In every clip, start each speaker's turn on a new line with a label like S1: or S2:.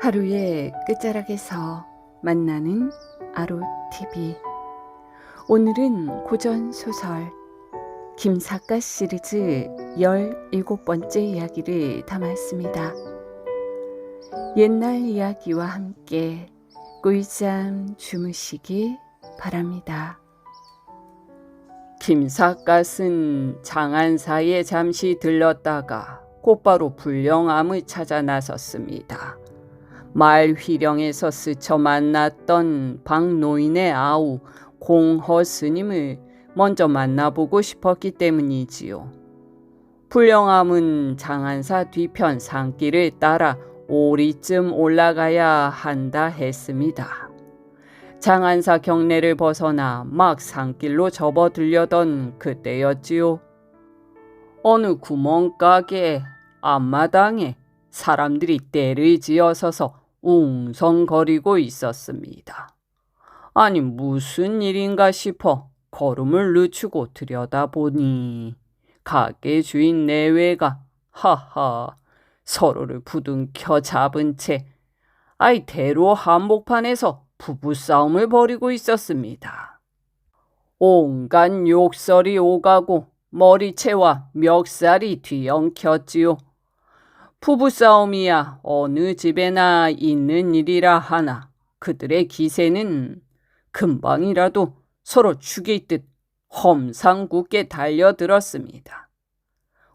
S1: 하루의 끝자락에서 만나는 아로TV. 오늘은 고전소설 김사과 시리즈 17번째 이야기를 담았습니다. 옛날 이야기와 함께 꿀잠 주무시기 바랍니다. 김삿갓은 장안사에 잠시 들렀다가 곧바로 불령암을 찾아 나섰습니다. 마을 휘령에서 스쳐 만났던 박노인의 아우 공허 스님을 먼저 만나보고 싶었기 때문이지요. 불령암은 장안사 뒤편 산길을 따라 오리쯤 올라가야 한다 했습니다. 장안사 경내를 벗어나 막 산길로 접어들려던 그때였지요. 어느 구멍가게 앞마당에 사람들이 떼를 지어서서 웅성거리고 있었습니다. 아니 무슨 일인가 싶어 걸음을 늦추고 들여다보니 가게 주인 내외가 하하 서로를 부둥켜 잡은 채 대로 한복판에서 부부싸움을 벌이고 있었습니다. 온갖 욕설이 오가고 머리채와 멱살이 뒤엉켰지요. 부부싸움이야 어느 집에나 있는 일이라 하나 그들의 기세는 금방이라도 서로 죽일 듯 험상궂게 달려들었습니다.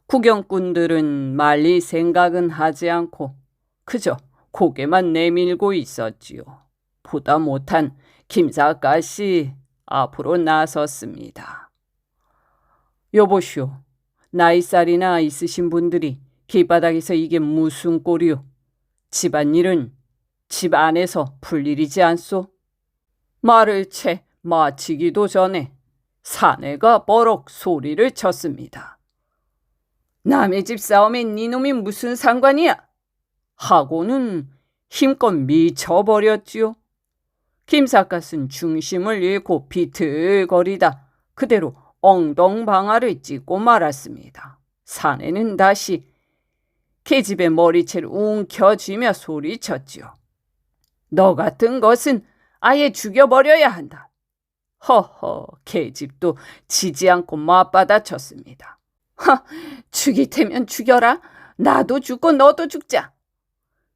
S1: 구경꾼들은 말릴 생각은 하지 않고 그저 고개만 내밀고 있었지요. 보다 못한 김삿갓이 앞으로 나섰습니다. 여보시오, 나이살이나 있으신 분들이 길바닥에서 이게 무슨 꼴이오? 집안일은 집 안에서 풀 일이지 않소? 말을 채 마치기도 전에 사내가 버럭 소리를 쳤습니다. 남의 집 싸움에 니놈이 무슨 상관이야? 하고는 힘껏 미쳐버렸지요. 김삿갓은 중심을 잃고 비틀거리다 그대로 엉덩방아를 찢고 말았습니다. 사내는 다시 계집의 머리채를 웅켜쥐며 소리쳤지요. 너 같은 것은 아예 죽여버려야 한다. 허허, 계집도 지지 않고 맞받아쳤습니다. 죽일 테면 죽여라. 나도 죽고 너도 죽자.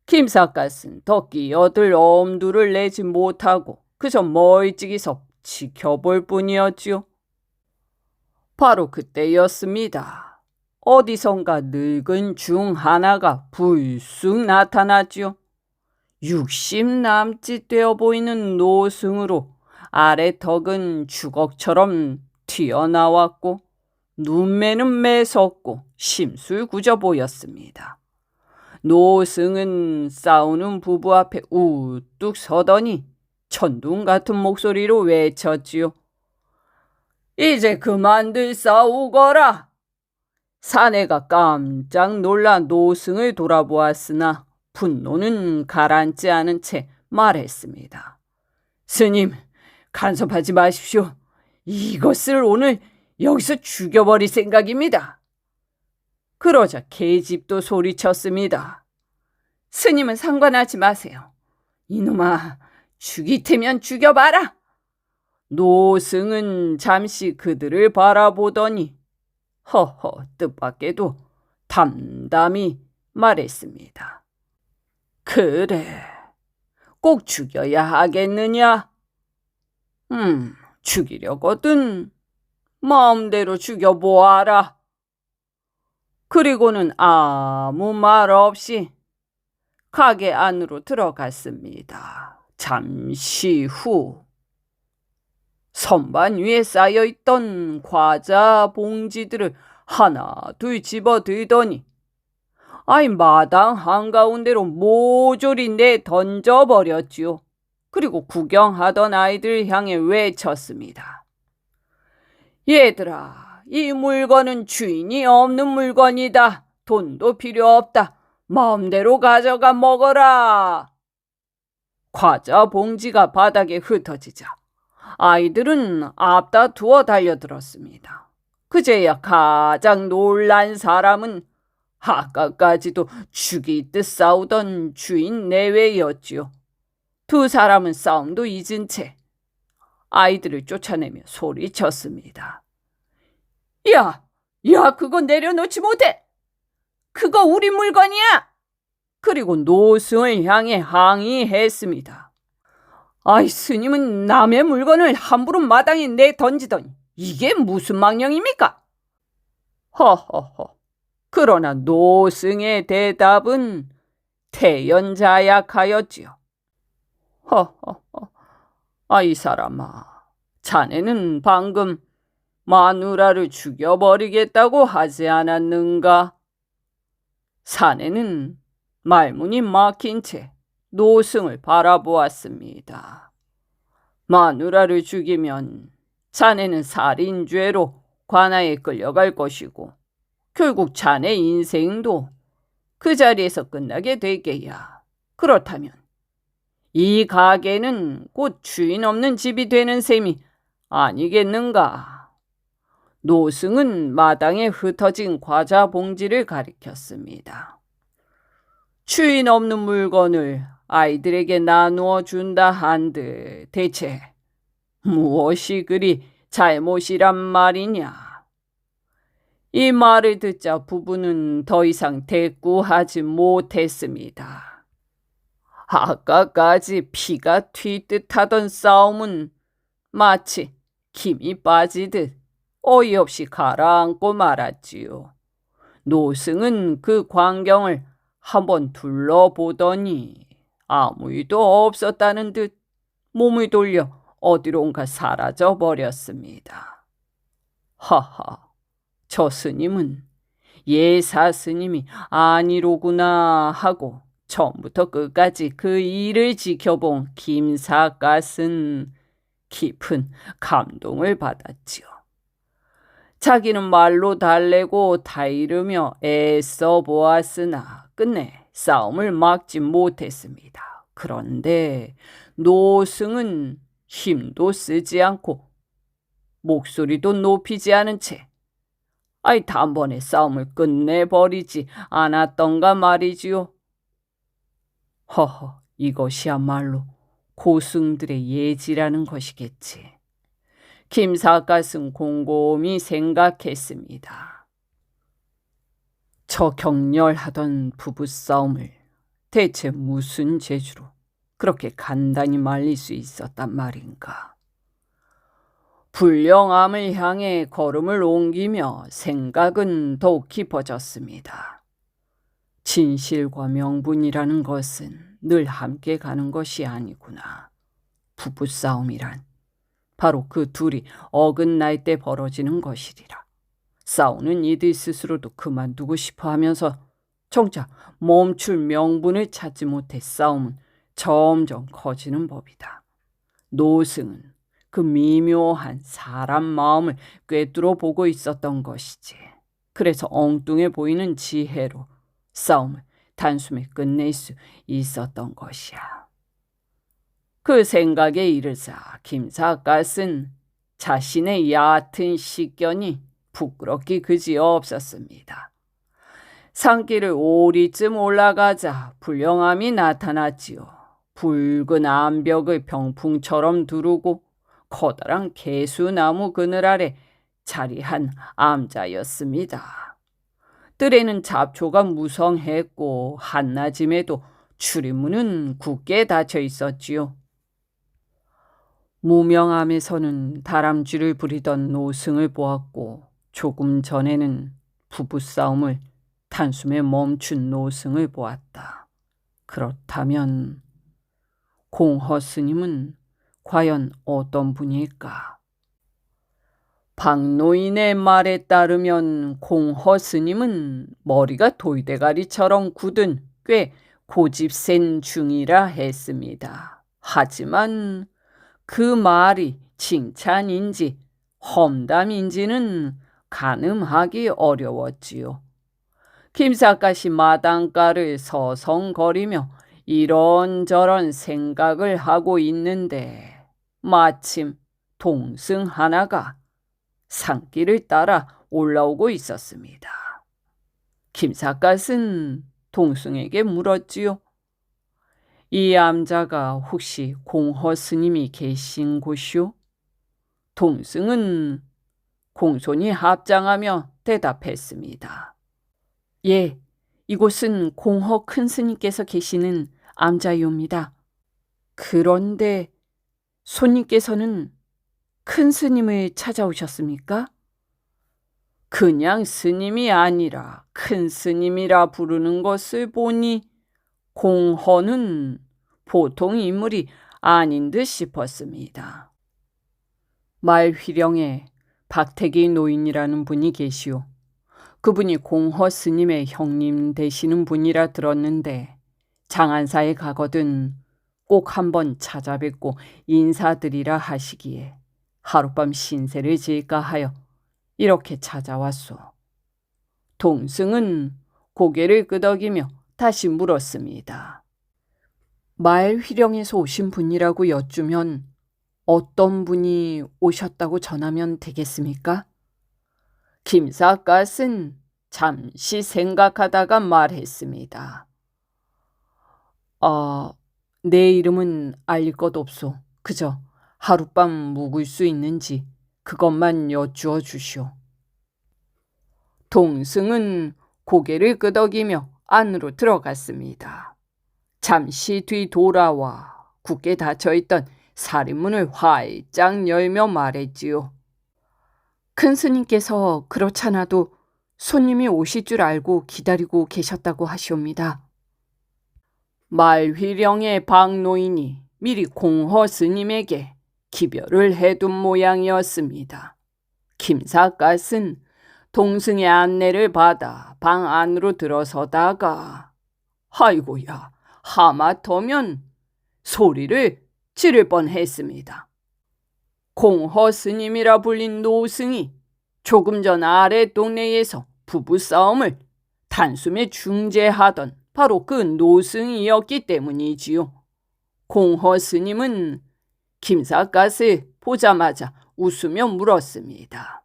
S1: 김삿갓은 더 끼어들 엄두를 내지 못하고 그저 멀찍이서 지켜볼 뿐이었지요. 바로 그때였습니다. 어디선가 늙은 중 하나가 불쑥 나타났지요. 60 남짓 되어 보이는 노승으로 아래 턱은 주걱처럼 튀어나왔고 눈매는 매섭고 심술궂어 보였습니다. 노승은 싸우는 부부 앞에 우뚝 서더니 천둥 같은 목소리로 외쳤지요. 이제 그만들 싸우거라. 사내가 깜짝 놀라 노승을 돌아보았으나 분노는 가라앉지 않은 채 말했습니다. 스님, 간섭하지 마십시오. 이것을 오늘 여기서 죽여버릴 생각입니다. 그러자 계집도 소리쳤습니다. 스님은 상관하지 마세요. 이놈아, 죽일 테면 죽여봐라. 노승은 잠시 그들을 바라보더니 허허 뜻밖에도 담담히 말했습니다. 그래, 꼭 죽여야 하겠느냐? 죽이려거든 마음대로 죽여보아라. 그리고는 아무 말 없이 가게 안으로 들어갔습니다. 잠시 후 선반 위에 쌓여있던 과자 봉지들을 하나 둘 집어들더니 마당 한가운데로 모조리 내던져버렸지요. 그리고 구경하던 아이들을 향해 외쳤습니다. 얘들아, 이 물건은 주인이 없는 물건이다. 돈도 필요 없다. 마음대로 가져가 먹어라. 과자 봉지가 바닥에 흩어지자 아이들은 앞다투어 달려들었습니다. 그제야 가장 놀란 사람은 아까까지도 죽이듯 싸우던 주인 내외였지요. 두 사람은 싸움도 잊은 채 아이들을 쫓아내며 소리쳤습니다. 야, 그거 내려놓지 못해! 그거 우리 물건이야! 그리고 노승을 향해 항의했습니다. 아이, 스님은 남의 물건을 함부로 마당에 내던지더니 이게 무슨 망령입니까? 허허허. 그러나 노승의 대답은 태연자약하였지요. 허허허. 이 사람아, 자네는 방금 마누라를 죽여버리겠다고 하지 않았는가? 사내는 말문이 막힌 채 노승을 바라보았습니다. 마누라를 죽이면 자네는 살인죄로 관아에 끌려갈 것이고 결국 자네 인생도 그 자리에서 끝나게 될 게야. 그렇다면 이 가게는 곧 주인 없는 집이 되는 셈이 아니겠는가? 노승은 마당에 흩어진 과자 봉지를 가리켰습니다. 주인 없는 물건을 아이들에게 나누어 준다 한들 대체 무엇이 그리 잘못이란 말이냐? 이 말을 듣자 부부는 더 이상 대꾸하지 못했습니다. 아까까지 피가 튀듯 하던 싸움은 마치 김이 빠지듯 어이없이 가라앉고 말았지요. 노승은 그 광경을 한번 둘러보더니 아무 일도 없었다는 듯 몸을 돌려 어디론가 사라져 버렸습니다. 하하, 저 스님은 예사 스님이 아니로구나 하고 처음부터 끝까지 그 일을 지켜본 김삿갓은 깊은 감동을 받았지요. 자기는 말로 달래고 타이르며 애써 보았으나 끝내 싸움을 막지 못했습니다. 그런데 노승은 힘도 쓰지 않고 목소리도 높이지 않은 채 단번에 싸움을 끝내버리지 않았던가 말이지요. 허허, 이것이야말로 고승들의 예지라는 것이겠지. 김삿갓은 곰곰이 생각했습니다. 저 격렬하던 부부싸움을 대체 무슨 재주로 그렇게 간단히 말릴 수 있었단 말인가. 불령암을 향해 걸음을 옮기며 생각은 더욱 깊어졌습니다. 진실과 명분이라는 것은 늘 함께 가는 것이 아니구나. 부부싸움이란 바로 그 둘이 어긋날 때 벌어지는 것이리라. 싸우는 이들 스스로도 그만두고 싶어 하면서 정작 멈출 명분을 찾지 못해 싸움은 점점 커지는 법이다. 노승은 그 미묘한 사람 마음을 꿰뚫어 보고 있었던 것이지. 그래서 엉뚱해 보이는 지혜로 싸움을 단숨에 끝낼 수 있었던 것이야. 그 생각에 이르자 김삿갓은 자신의 얕은 식견이 부끄럽기 그지없었습니다. 산길을 오리쯤 올라가자 불령암이 나타났지요. 붉은 암벽을 병풍처럼 두르고 커다란 개수나무 그늘 아래 자리한 암자였습니다. 뜰에는 잡초가 무성했고 한낮임에도 출입문은 굳게 닫혀 있었지요. 무명암에서는 다람쥐를 부리던 노승을 보았고 조금 전에는 부부싸움을 단숨에 멈춘 노승을 보았다. 그렇다면 공허 스님은 과연 어떤 분일까? 박노인의 말에 따르면 공허 스님은 머리가 돌대가리처럼 굳은 꽤 고집센 중이라 했습니다. 하지만 그 말이 칭찬인지 험담인지는 가늠하기 어려웠지요. 김삿갓이 마당가를 서성거리며 이런저런 생각을 하고 있는데 마침 동승 하나가 산길을 따라 올라오고 있었습니다. 김삿갓은 동승에게 물었지요. 이 암자가 혹시 공허 스님이 계신 곳이오? 동승은 공손히 합장하며 대답했습니다. 예, 이곳은 공허 큰 스님께서 계시는 암자이옵니다. 그런데 손님께서는 큰 스님을 찾아오셨습니까? 그냥 스님이 아니라 큰 스님이라 부르는 것을 보니 공허는 보통 인물이 아닌 듯 싶었습니다. 말휘령에 박태기 노인이라는 분이 계시오. 그분이 공허 스님의 형님 되시는 분이라 들었는데 장안사에 가거든 꼭 한번 찾아뵙고 인사드리라 하시기에 하룻밤 신세를 질까 하여 이렇게 찾아왔소. 동승은 고개를 끄덕이며 다시 물었습니다. 말휘령에서 오신 분이라고 여쭈면 어떤 분이 오셨다고 전하면 되겠습니까? 김삿갓은 잠시 생각하다가 말했습니다. 내 이름은 알릴 것 없소. 그저 하룻밤 묵을 수 있는지 그것만 여쭈어 주시오. 동승은 고개를 끄덕이며 안으로 들어갔습니다. 잠시 뒤 돌아와 굳게 닫혀있던 사리문을 활짝 열며 말했지요. 큰 스님께서 그렇잖아도 손님이 오실 줄 알고 기다리고 계셨다고 하시옵니다. 말휘령의 박노인이 미리 공허 스님에게 기별을 해둔 모양이었습니다. 김삿갓은 동승의 안내를 받아 방 안으로 들어서다가 아이고야, 하마터면 소리를 지를 뻔했습니다. 공허 스님이라 불린 노승이 조금 전 아래 동네에서 부부싸움을 단숨에 중재하던 바로 그 노승이었기 때문이지요. 공허 스님은 김삿갓을 보자마자 웃으며 물었습니다.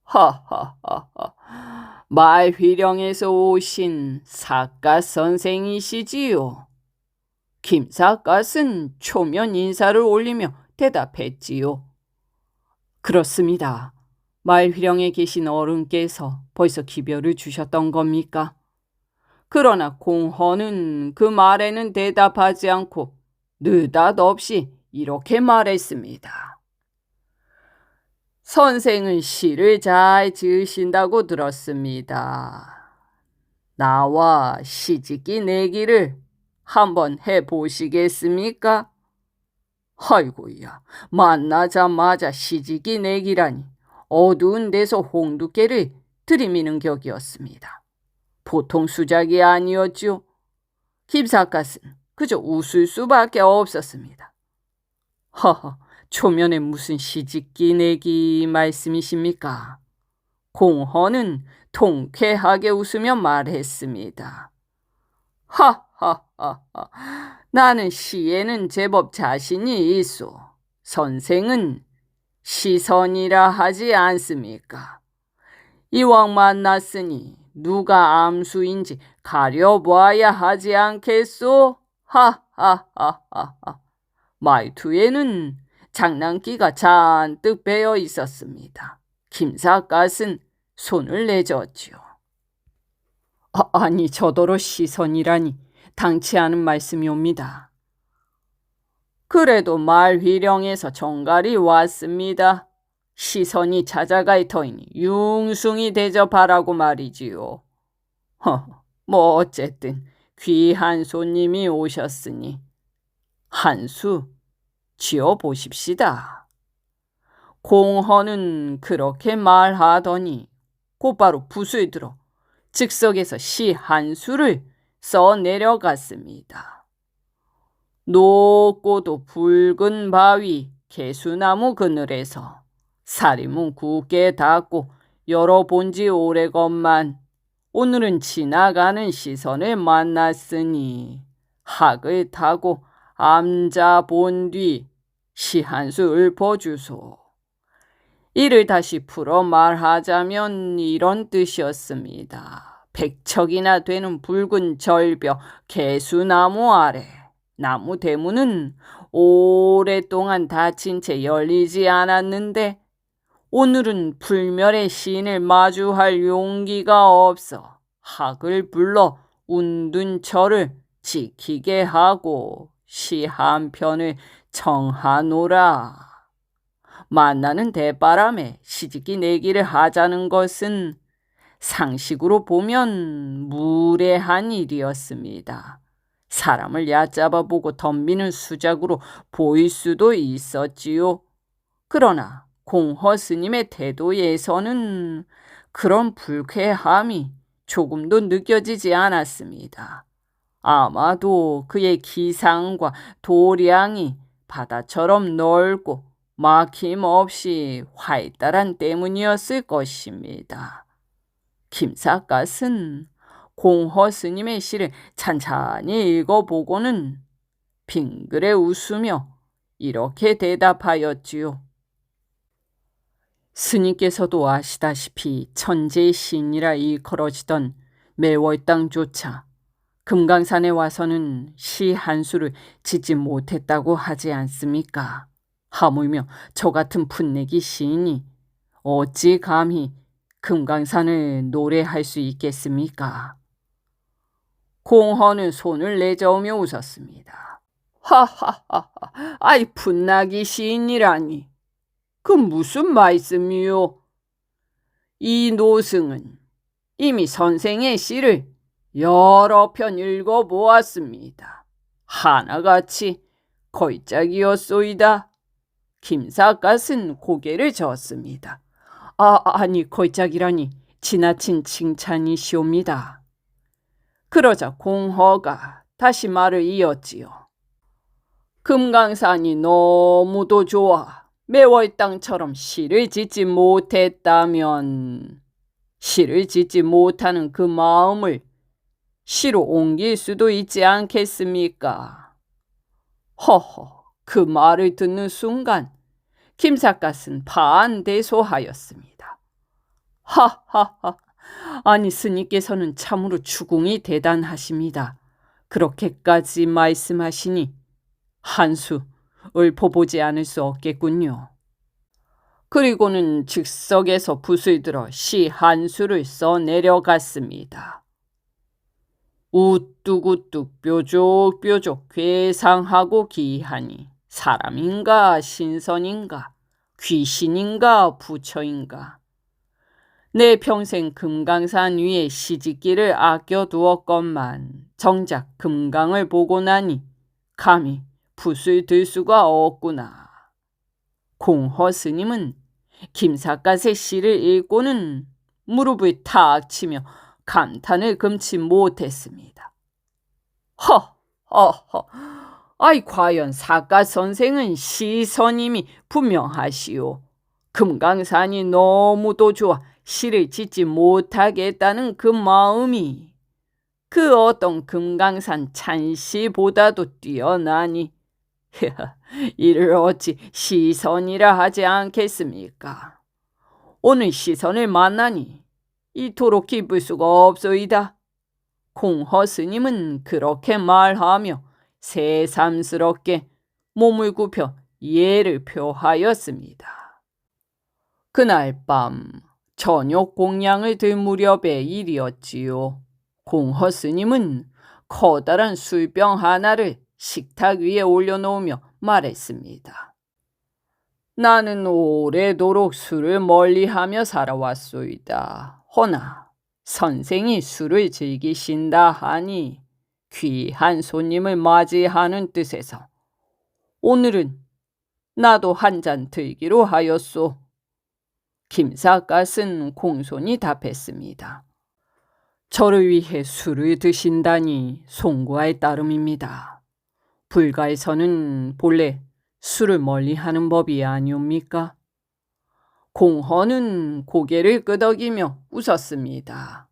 S1: 하하하하, 말휘령에서 오신 삿갓 선생이시지요? 김삿갓은 초면 인사를 올리며 대답했지요. 그렇습니다. 말휘령에 계신 어른께서 벌써 기별을 주셨던 겁니까? 그러나 공허는 그 말에는 대답하지 않고 느닷없이 이렇게 말했습니다. 선생은 시를 잘 지으신다고 들었습니다. 나와 시집기 내기를 한번 해보시겠습니까? 아이고야, 만나자마자 시집기 내기라니 어두운 데서 홍두깨를 들이미는 격이었습니다. 보통 수작이 아니었죠. 김삿갓은 그저 웃을 수밖에 없었습니다. 허허, 초면에 무슨 시집기 내기 말씀이십니까? 공허는 통쾌하게 웃으며 말했습니다. 하하하하, 나는 시에는 제법 자신이 있소. 선생은 시선이라 하지 않습니까? 이왕 만났으니 누가 암수인지 가려봐야 하지 않겠소? 하하하하. 말투에는 장난기가 잔뜩 배어 있었습니다. 김삿갓은 손을 내줬지요. 아니, 저더러 시선이라니 당치 않은 말씀이옵니다. 그래도 말휘령에서 정갈이 왔습니다. 시선이 찾아갈 터이니 융숭이 대접하라고 말이지요. 뭐 어쨌든 귀한 손님이 오셨으니 한 수 지어보십시다. 공허는 그렇게 말하더니 곧바로 붓을 들어 즉석에서 시 한 수를 써 내려갔습니다. 높고도 붉은 바위 개수나무 그늘에서 사리문 굳게 닫고 열어본 지 오래건만 오늘은 지나가는 시선을 만났으니 학을 타고 암자 본 뒤 시 한 수 읊어주소. 이를 다시 풀어 말하자면 이런 뜻이었습니다. 100척이나 되는 붉은 절벽 개수나무 아래 나무 대문은 오랫동안 닫힌 채 열리지 않았는데 오늘은 불멸의 시인을 마주할 용기가 없어 학을 불러 운둔 저를 지키게 하고 시 한 편을 청하노라. 만나는 대바람에 시집기 내기를 하자는 것은 상식으로 보면 무례한 일이었습니다. 사람을 얕잡아 보고 덤비는 수작으로 보일 수도 있었지요. 그러나 공허 스님의 태도에서는 그런 불쾌함이 조금도 느껴지지 않았습니다. 아마도 그의 기상과 도량이 바다처럼 넓고 막힘없이 활달한 때문이었을 것입니다. 김삿갓은 공허 스님의 시를 찬찬히 읽어보고는 빙그레 웃으며 이렇게 대답하였지요. 스님께서도 아시다시피 천재의 시인이라 일컬어지던 매월당조차 금강산에 와서는 시 한 수를 짓지 못했다고 하지 않습니까? 하물며 저 같은 풋내기 시인이 어찌 감히 금강산을 노래할 수 있겠습니까? 공허는 손을 내저으며 웃었습니다. 하하하하, 아이 풋나기 시인이라니. 그 무슨 말씀이요? 이 노승은 이미 선생의 시를 여러 편 읽어보았습니다. 하나같이 걸작이었소이다. 김삿갓은 고개를 저었습니다. 아니 걸작이라니 지나친 칭찬이시옵니다. 그러자 공허가 다시 말을 이었지요. 금강산이 너무도 좋아 매월당처럼 시를 짓지 못했다면 시를 짓지 못하는 그 마음을 시로 옮길 수도 있지 않겠습니까? 허허, 그 말을 듣는 순간 김삿갓은 반대소하였습니다. 하하하, 아니 스님께서는 참으로 추궁이 대단하십니다. 그렇게까지 말씀하시니 한 수 읊어보지 않을 수 없겠군요. 그리고는 즉석에서 붓을 들어 시 한 수를 써 내려갔습니다. 우뚝우뚝 뾰족뾰족 괴상하고 기하니 사람인가 신선인가 귀신인가 부처인가. 내 평생 금강산 위에 시집기를 아껴두었건만 정작 금강을 보고 나니 감히 붓을 들 수가 없구나. 공허 스님은 김삿갓의 시를 읽고는 무릎을 탁 치며 감탄을 금치 못했습니다. 허허허, 아이 과연 사갓 선생은 시선임이 분명하시오. 금강산이 너무도 좋아 시를 짓지 못하겠다는 그 마음이 그 어떤 금강산 찬시보다도 뛰어나니 이를 어찌 시선이라 하지 않겠습니까? 오늘 시선을 만나니 이토록 기쁠 수가 없소이다. 공허 스님은 그렇게 말하며 새삼스럽게 몸을 굽혀 예를 표하였습니다. 그날 밤 저녁 공양을 들 무렵의 일이었지요. 공허 스님은 커다란 술병 하나를 식탁 위에 올려놓으며 말했습니다. 나는 오래도록 술을 멀리하며 살아왔소이다. 허나 선생이 술을 즐기신다 하니 귀한 손님을 맞이하는 뜻에서 오늘은 나도 한 잔 들기로 하였소. 김삿갓은 공손히 답했습니다. 저를 위해 술을 드신다니 송구할 따름입니다. 불가에서는 본래 술을 멀리하는 법이 아니옵니까? 공허는 고개를 끄덕이며 웃었습니다.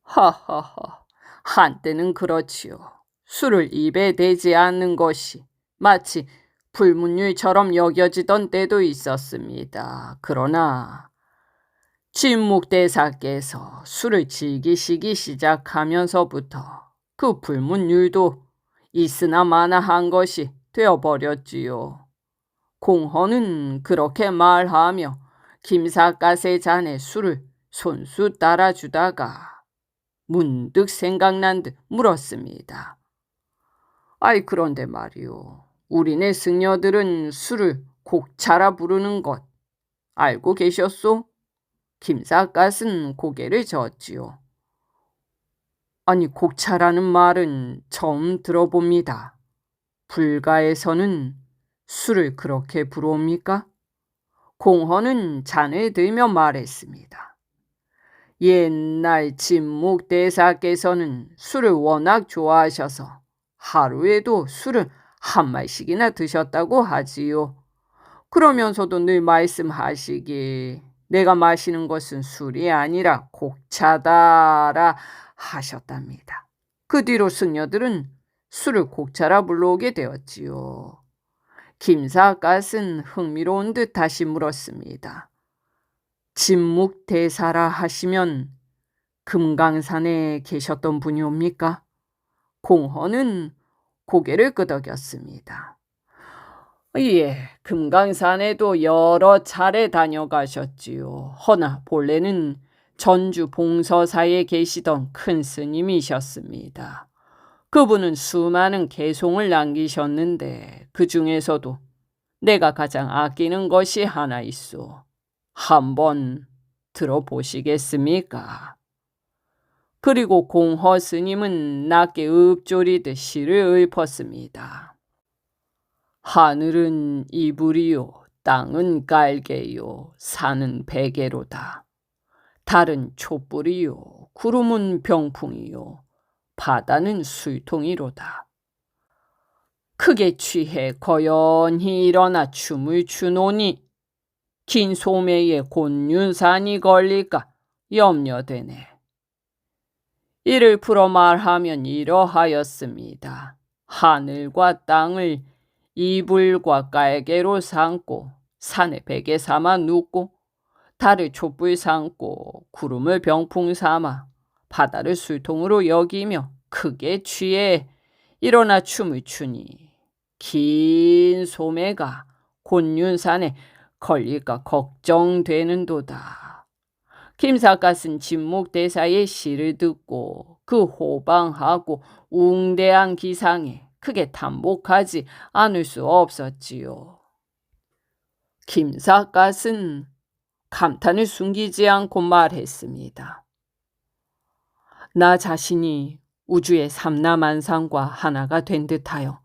S1: 하하하, 한때는 그렇지요. 술을 입에 대지 않는 것이 마치 불문율처럼 여겨지던 때도 있었습니다. 그러나 진묵대사께서 술을 즐기시기 시작하면서부터 그 불문율도 있으나 마나한 것이 되어버렸지요. 공헌은 그렇게 말하며 김삿갓의 잔에 술을 손수 따라주다가 문득 생각난 듯 물었습니다. 아이, 그런데 말이오, 우리네 승려들은 술을 곡차라 부르는 것 알고 계셨소? 김삿갓은 고개를 저었지요. 아니, 곡차라는 말은 처음 들어봅니다. 불가에서는 술을 그렇게 부르옵니까? 공헌은 잔을 들며 말했습니다. 옛날 진묵대사께서는 술을 워낙 좋아하셔서 하루에도 술을 한 말씩이나 드셨다고 하지요. 그러면서도 늘 말씀하시길 내가 마시는 것은 술이 아니라 곡차다라 하셨답니다. 그 뒤로 승려들은 술을 곡차라 불러오게 되었지요. 김삿갓은 흥미로운 듯 다시 물었습니다. 진묵대사라 하시면 금강산에 계셨던 분이옵니까? 공헌은 고개를 끄덕였습니다. 예, 금강산에도 여러 차례 다녀가셨지요. 허나 본래는 전주 봉서사에 계시던 큰 스님이셨습니다. 그분은 수많은 개송을 남기셨는데 그 중에서도 내가 가장 아끼는 것이 하나 있소. 한번 들어보시겠습니까? 그리고 공허 스님은 낮게 읊조리듯 시를 읊었습니다. 하늘은 이불이요, 땅은 깔개요, 산은 베개로다. 달은 촛불이요, 구름은 병풍이요, 바다는 술통이로다. 크게 취해 거연히 일어나 춤을 추노니 긴 소매에 곤륜산이 걸릴까 염려되네. 이를 풀어 말하면 이러하였습니다. 하늘과 땅을 이불과 깔개로 삼고 산에 베개 삼아 눕고 달을 촛불 삼고 구름을 병풍 삼아 바다를 술통으로 여기며 크게 취해 일어나 춤을 추니 긴 소매가 곤륜산에 걸릴까 걱정되는도다. 김삿갓은 진묵대사의 시를 듣고 그 호방하고 웅대한 기상에 크게 탐복하지 않을 수 없었지요. 김삿갓은 감탄을 숨기지 않고 말했습니다. 나 자신이 우주의 삼라만상과 하나가 된 듯하여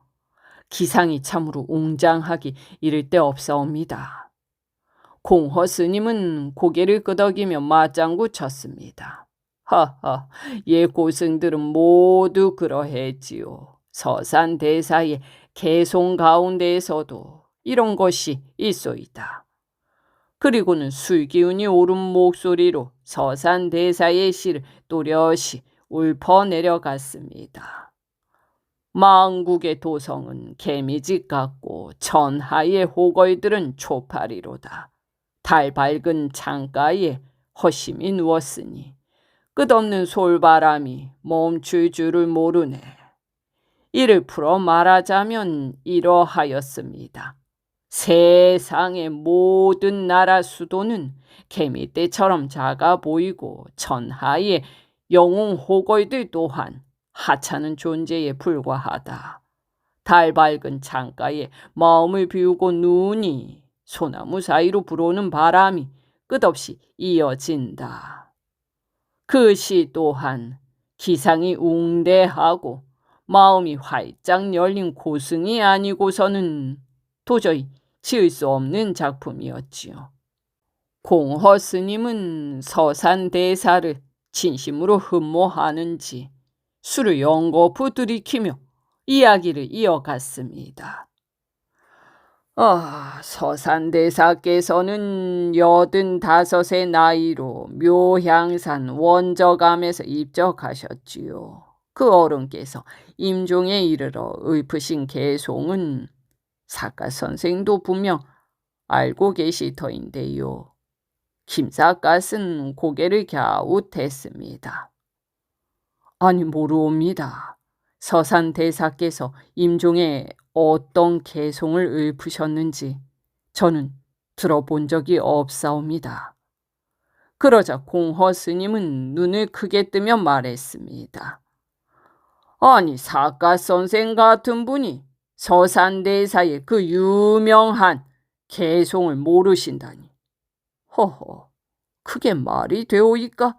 S1: 기상이 참으로 웅장하기 이를 데 없사옵니다. 공허 스님은 고개를 끄덕이며 맞장구 쳤습니다. 하하, 예 고승들은 모두 그러했지요. 서산대사의 개송 가운데에서도 이런 것이 있소이다. 그리고는 술기운이 오른 목소리로 서산대사의 시를 또렷이 읊어내려갔습니다. 망국의 도성은 개미집 같고 천하의 호걸들은 초파리로다. 달 밝은 창가에 허심이 누웠으니 끝없는 솔바람이 멈출 줄을 모르네. 이를 풀어 말하자면 이러하였습니다. 세상의 모든 나라 수도는 개미떼처럼 작아 보이고 천하의 영웅 호걸들 또한 하찮은 존재에 불과하다. 달 밝은 창가에 마음을 비우고 누우니 소나무 사이로 불어오는 바람이 끝없이 이어진다. 그 시 또한 기상이 웅대하고 마음이 활짝 열린 고승이 아니고서는 도저히 지을 수 없는 작품이었지요. 공허 스님은 서산대사를 진심으로 흠모하는지 술을 연거푸 들이키며 이야기를 이어갔습니다. 서산대사께서는 85의 나이로 묘향산 원저감에서 입적하셨지요. 그 어른께서 임종에 이르러 읊으신 개송은 사가 선생도 분명 알고 계실 터인데요. 김삿갓은 고개를 갸웃했습니다. 아니 모르옵니다. 서산대사께서 임종에 어떤 개송을 읊으셨는지 저는 들어본 적이 없사옵니다. 그러자 공허 스님은 눈을 크게 뜨며 말했습니다. 아니 사갓 선생 같은 분이 서산대사의 그 유명한 개송을 모르신다니. 허허, 그게 말이 되오이까?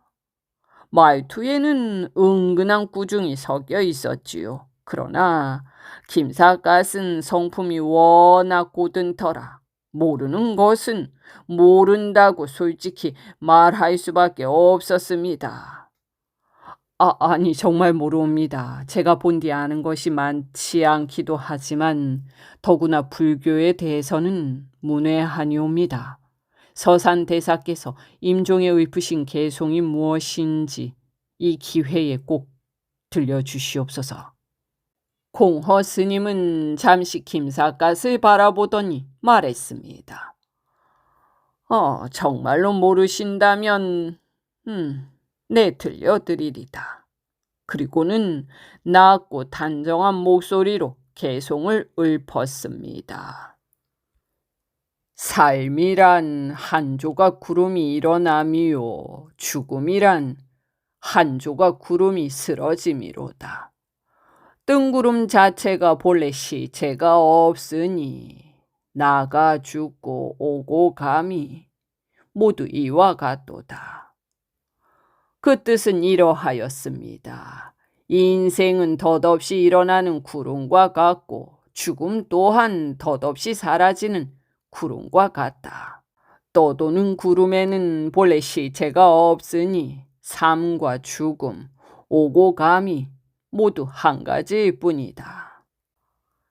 S1: 말투에는 은근한 꾸중이 섞여 있었지요. 그러나 김삿갓은 성품이 워낙 고든 터라 모르는 것은 모른다고 솔직히 말할 수밖에 없었습니다. 아니 정말 모르옵니다. 제가 본디 아는 것이 많지 않기도 하지만 더구나 불교에 대해서는 문외하니옵니다. 서산대사께서 임종에 읊으신 개송이 무엇인지 이 기회에 꼭 들려주시옵소서. 공허 스님은 잠시 김삿갓을 바라보더니 말했습니다. 정말로 모르신다면 네 들려드리리다. 그리고는 낮고 단정한 목소리로 개송을 읊었습니다. 삶이란 한 조각 구름이 일어남이요 죽음이란 한 조각 구름이 쓰러짐이로다. 뜬구름 자체가 본래 시체가 없으니 나가 죽고 오고 감이 모두 이와 같도다. 그 뜻은 이러하였습니다. 인생은 덧없이 일어나는 구름과 같고 죽음 또한 덧없이 사라지는 구름과 같다. 떠도는 구름에는 본래 시체가 없으니 삶과 죽음, 오고 감이 모두 한 가지일 뿐이다.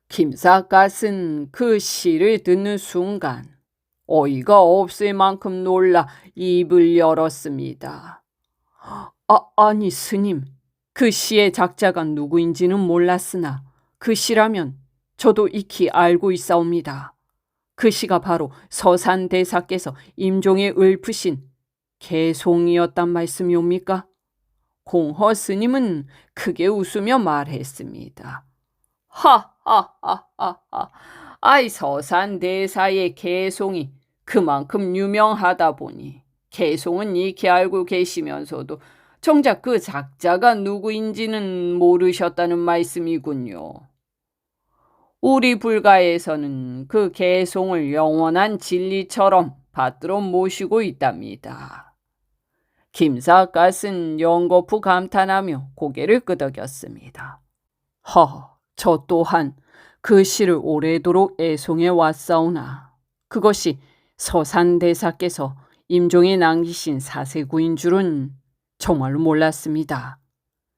S1: 김삿갓은 그 시를 듣는 순간 어이가 없을 만큼 놀라 입을 열었습니다. 아니 스님, 그 시의 작자가 누구인지는 몰랐으나 그 시라면 저도 익히 알고 있사옵니다. 그 시가 바로 서산대사께서 임종에 읊으신 개송이었단 말씀이옵니까? 공허 스님은 크게 웃으며 말했습니다. 하하하하하. 아이 서산대사의 개송이 그만큼 유명하다 보니 개송은 익히 알고 계시면서도 정작 그 작자가 누구인지는 모르셨다는 말씀이군요. 우리 불가에서는 그 개송을 영원한 진리처럼 받들어 모시고 있답니다. 김삿갓은 연거푸 감탄하며 고개를 끄덕였습니다. 저 또한 그 시를 오래도록 애송해 왔사오나 그것이 서산대사께서 임종에 남기신 사세구인 줄은 정말로 몰랐습니다.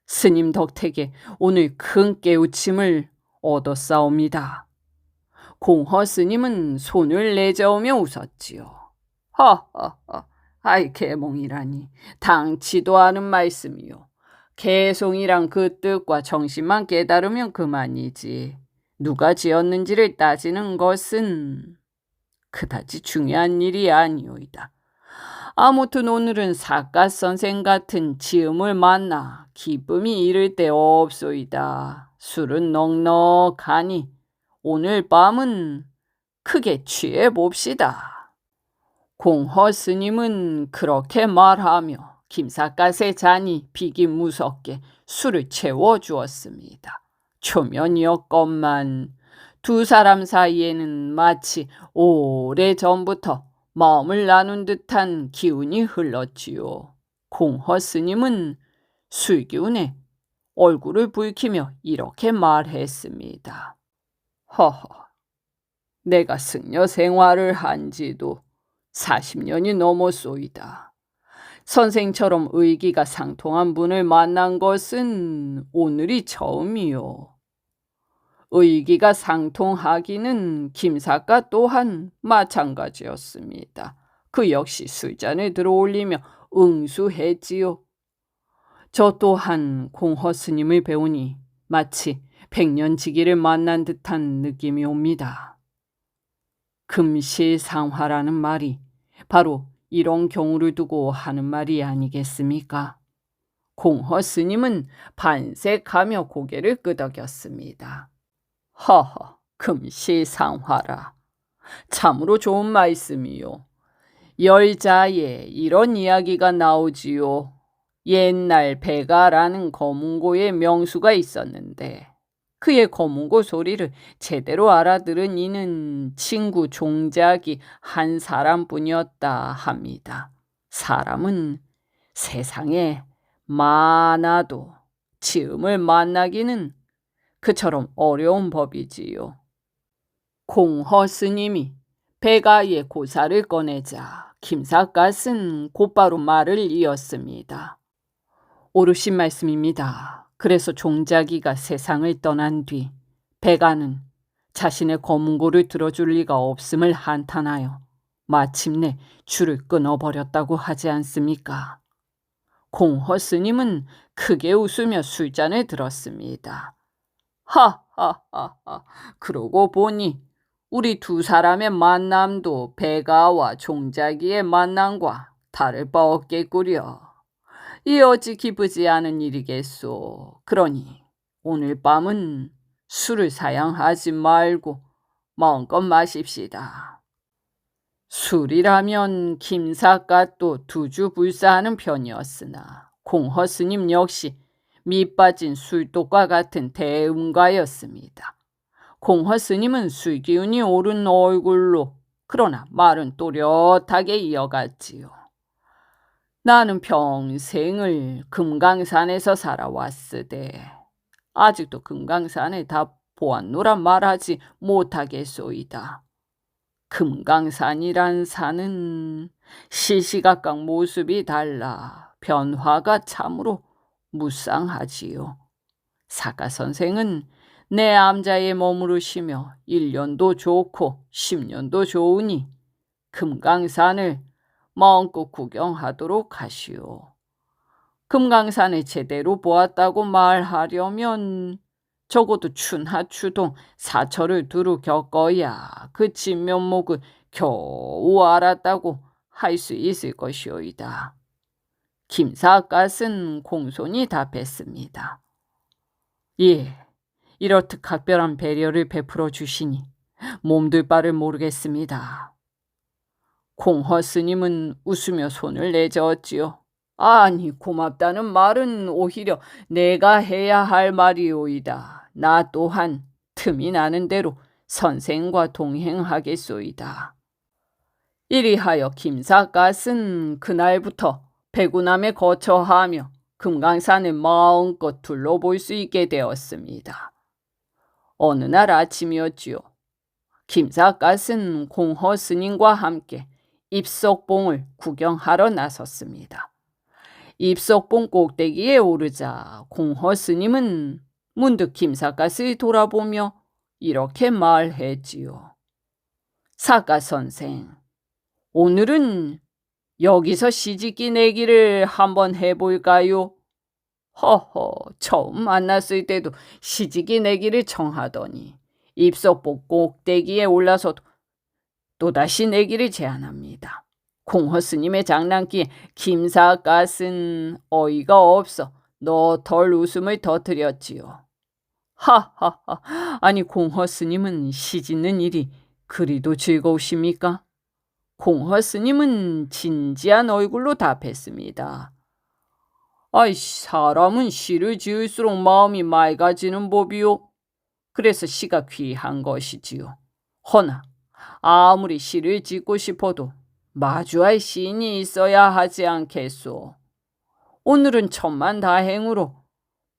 S1: 스님 덕택에 오늘 큰 깨우침을 얻었사옵니다. 공허 스님은 손을 내저으며 웃었지요. 아이 개몽이라니 당치도 않은 말씀이요. 개송이란 그 뜻과 정신만 깨달으면 그만이지. 누가 지었는지를 따지는 것은 그다지 중요한 일이 아니오이다. 아무튼 오늘은 사갓 선생 같은 지음을 만나 기쁨이 이를 데 없소이다. 술은 넉넉하니 오늘 밤은 크게 취해 봅시다. 공허 스님은 그렇게 말하며 김삿갓의 잔이 비기 무섭게 술을 채워주었습니다. 초면이었건만 두 사람 사이에는 마치 오래전부터 마음을 나눈 듯한 기운이 흘렀지요. 공허 스님은 술기운에 얼굴을 붉히며 이렇게 말했습니다. 내가 승려 생활을 한 지도 40년이 넘었소이다. 선생처럼 의기가 상통한 분을 만난 것은 오늘이 처음이요. 의기가 상통하기는 김삿갓 또한 마찬가지였습니다. 그 역시 술잔을 들어올리며 응수했지요. 저 또한 공허 스님을 배우니 마치 백년지기를 만난 듯한 느낌이 옵니다. 금실상화라는 말이 바로 이런 경우를 두고 하는 말이 아니겠습니까? 공허 스님은 반색하며 고개를 끄덕였습니다. 허허, 금시상화라. 참으로 좋은 말씀이요. 열자에 이런 이야기가 나오지요. 옛날 배가라는 거문고의 명수가 있었는데 그의 거문고 소리를 제대로 알아들은 이는 친구 종작이 한 사람뿐이었다 합니다. 사람은 세상에 많아도 지음을 만나기는 그처럼 어려운 법이지요. 공허 스님이 배가의 고사를 꺼내자 김삿갓은 곧바로 말을 이었습니다. 옳으신 말씀입니다. 그래서 종자기가 세상을 떠난 뒤 배가는 자신의 거문고를 들어줄 리가 없음을 한탄하여 마침내 줄을 끊어버렸다고 하지 않습니까? 공허 스님은 크게 웃으며 술잔을 들었습니다. 하하하하, 그러고 보니 우리 두 사람의 만남도 배가와 종자기의 만남과 다를 바 없겠구려. 이 어찌 기쁘지 않은 일이겠소. 그러니 오늘 밤은 술을 사양하지 말고 마음껏 마십시다. 술이라면 김삿갓도 두주불사하는 편이었으나 공허 스님 역시 밑빠진 술독과 같은 대음가였습니다. 공허 스님은 술기운이 오른 얼굴로 그러나 말은 또렷하게 이어갔지요. 나는 평생을 금강산에서 살아왔으되 아직도 금강산을 다 보았노라 말하지 못하겠소이다. 금강산이란 산은 시시각각 모습이 달라 변화가 참으로 무쌍하지요. 사가 선생은 내 암자에 머무르시며 1년도 좋고 10년도 좋으니 금강산을 마음껏 구경하도록 하시오. 금강산을 제대로 보았다고 말하려면 적어도 춘하추동 사철을 두루 겪어야 그 진면목을 겨우 알았다고 할 수 있을 것이오이다. 김삿갓은 공손히 답했습니다. 예, 이렇듯 각별한 배려를 베풀어 주시니 몸둘 바를 모르겠습니다. 공허 스님은 웃으며 손을 내저었지요. 아니, 고맙다는 말은 오히려 내가 해야 할 말이오이다. 나 또한 틈이 나는 대로 선생과 동행하겠소이다. 이리하여 김삿갓은 그날부터 백운함에 거처하며 금강산을 마음껏 둘러볼 수 있게 되었습니다. 어느 날 아침이었지요. 김삿갓은 공허 스님과 함께 입석봉을 구경하러 나섰습니다. 입석봉 꼭대기에 오르자 공허 스님은 문득 김삿갓을 돌아보며 이렇게 말했지요. 사가 선생, 오늘은 여기서 시집기 내기를 한번 해볼까요? 허허, 처음 만났을 때도 시집기 내기를 청하더니 입석봉 꼭대기에 올라서도 또다시 내기를 제안합니다. 공허 스님의 장난기에 김삿갓은 어이가 없어 너덜 웃음을 터뜨렸지요. 하하하, 아니 공허 스님은 시짓는 일이 그리도 즐거우십니까? 공허 스님은 진지한 얼굴로 답했습니다. 아이, 사람은 시를 지을수록 마음이 맑아지는 법이요. 그래서 시가 귀한 것이지요. 허나 아무리 시를 짓고 싶어도 마주할 시인이 있어야 하지 않겠소. 오늘은 천만다행으로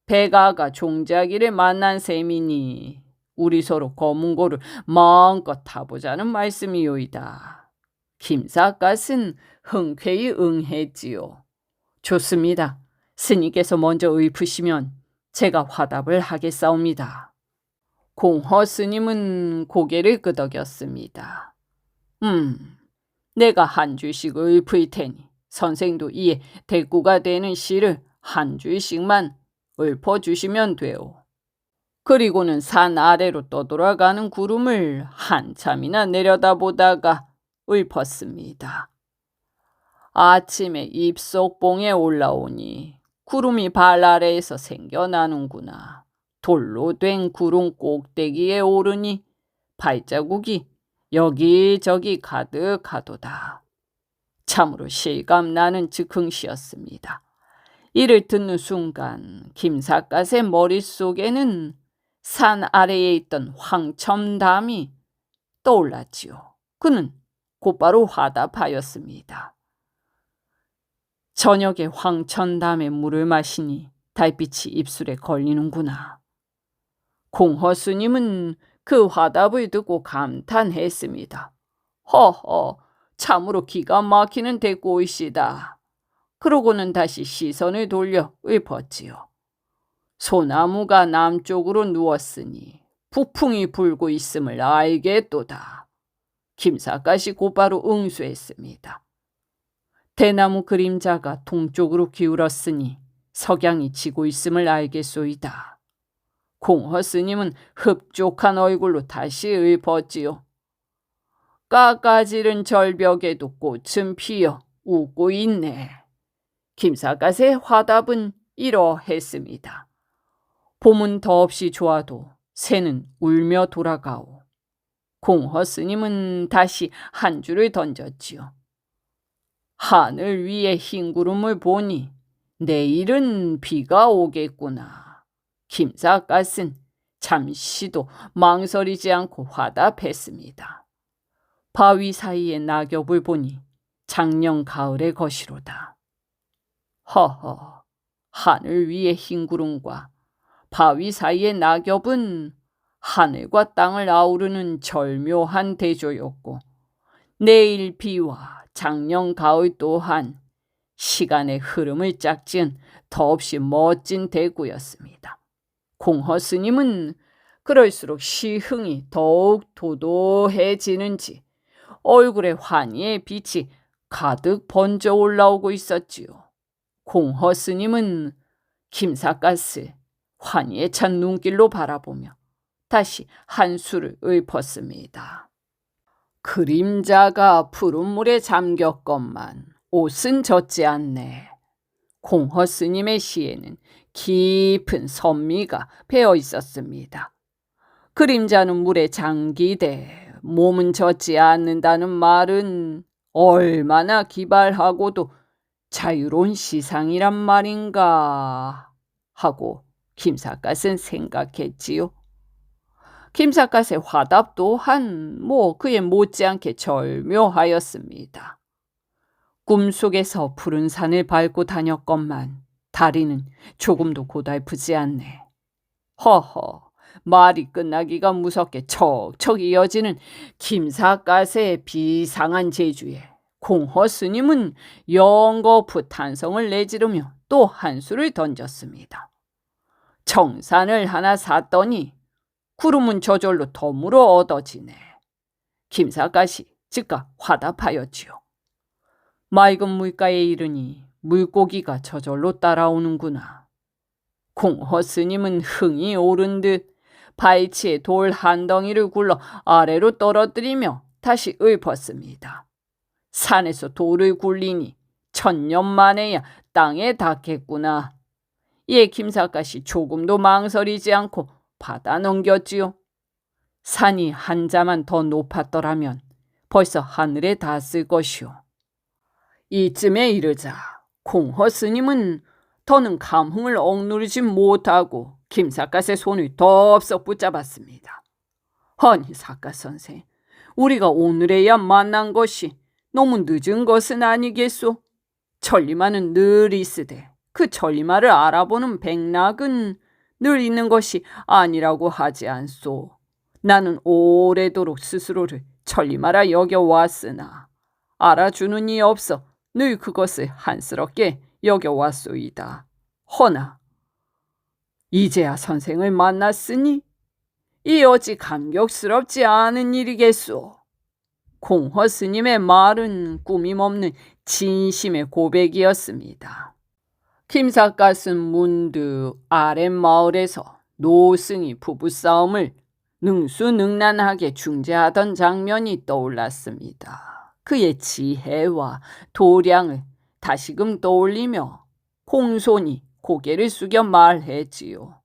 S1: 배가가 종자기를 만난 셈이니 우리 서로 거문고를 마음껏 타보자는 말씀이오이다. 김삿갓은 흔쾌히 응했지요. 좋습니다. 스님께서 먼저 읊으시면 제가 화답을 하겠사옵니다. 공허 스님은 고개를 끄덕였습니다. 내가 한 줄씩 읊을 테니 선생도 이에 대꾸가 되는 시를 한 줄씩만 읊어주시면 돼요. 그리고는 산 아래로 떠돌아가는 구름을 한참이나 내려다보다가 읊었습니다. 아침에 입속봉에 올라오니 구름이 발 아래에서 생겨나는구나. 돌로 된 구름 꼭대기에 오르니 발자국이 여기저기 가득하도다. 참으로 실감나는 즉흥시였습니다. 이를 듣는 순간 김삿갓의 머릿속에는 산 아래에 있던 황첨담이 떠올랐지요. 그는 곧바로 화답하였습니다. 저녁에 황첨담의 물을 마시니 달빛이 입술에 걸리는구나. 공허스님은 그 화답을 듣고 감탄했습니다. 허허, 참으로 기가 막히는 대꼬이시다. 그러고는 다시 시선을 돌려 읊었지요. 소나무가 남쪽으로 누웠으니 북풍이 불고 있음을 알겠도다. 김삿갓이 곧바로 응수했습니다. 대나무 그림자가 동쪽으로 기울었으니 석양이 지고 있음을 알겠소이다. 공허스님은 흡족한 얼굴로 다시 읊었지요. 깎아지른 절벽에도 꽃은 피어 웃고 있네. 김삿갓의 화답은 이러했습니다. 봄은 더없이 좋아도 새는 울며 돌아가오. 공허스님은 다시 한 줄을 던졌지요. 하늘 위에 흰 구름을 보니 내일은 비가 오겠구나. 김삿갓은 잠시도 망설이지 않고 화답했습니다. 바위 사이에 낙엽을 보니 작년 가을의 것이로다. 허허, 하늘 위의 흰 구름과 바위 사이의 낙엽은 하늘과 땅을 아우르는 절묘한 대조였고 내일 비와 작년 가을 또한 시간의 흐름을 짝지은 더없이 멋진 대구였습니다. 공허스님은 그럴수록 시흥이 더욱 도도해지는지 얼굴에 환희의 빛이 가득 번져 올라오고 있었지요. 공허스님은 김삿갓을 환희에 찬 눈길로 바라보며 다시 한수를 읊었습니다. 그림자가 푸른 물에 잠겼건만 옷은 젖지 않네. 공허스님의 시에는 깊은 선미가 배어 있었습니다. 그림자는 물에 잠기되 몸은 젖지 않는다는 말은 얼마나 기발하고도 자유로운 시상이란 말인가 하고 김삿갓은 생각했지요. 김삿갓의 화답 또한 그에 못지않게 절묘하였습니다. 꿈속에서 푸른 산을 밟고 다녔건만 다리는 조금도 고달프지 않네. 허허, 말이 끝나기가 무섭게 척척 이어지는 김삿갓의 비상한 재주에 공허스님은 영거푸 탄성을 내지르며 또 한수를 던졌습니다. 청산을 하나 샀더니 구름은 저절로 덤으로 얻어지네. 김삿갓이 즉각 화답하였지요. 맑은 물가에 이르니 물고기가 저절로 따라오는구나. 공허스님은 흥이 오른 듯 발치에 돌 한 덩이를 굴러 아래로 떨어뜨리며 다시 읊었습니다. 산에서 돌을 굴리니 1000년 만에야 땅에 닿겠구나. 이에 김삿갓이 조금도 망설이지 않고 받아 넘겼지요. 산이 한 자만 더 높았더라면 벌써 하늘에 닿았을 것이오. 이쯤에 이르자 공허스님은 더는 감흥을 억누르지 못하고 김삿갓의 손을 덥석 붙잡았습니다. 아니 삿갓 선생, 우리가 오늘에야 만난 것이 너무 늦은 것은 아니겠소? 천리마는 늘 있으되 그 천리마를 알아보는 백낙은 늘 있는 것이 아니라고 하지 않소. 나는 오래도록 스스로를 천리마라 여겨왔으나 알아주는 이 없어 늘 그것을 한스럽게 여겨왔소이다. 허나 이제야 선생을 만났으니 이 어찌 감격스럽지 않은 일이겠소. 공허스님의 말은 꾸밈없는 진심의 고백이었습니다. 김삿갓은 문득 아랫마을에서 노승이 부부싸움을 능수능란하게 중재하던 장면이 떠올랐습니다. 그의 지혜와 도량을 다시금 떠올리며 공손히 고개를 숙여 말했지요.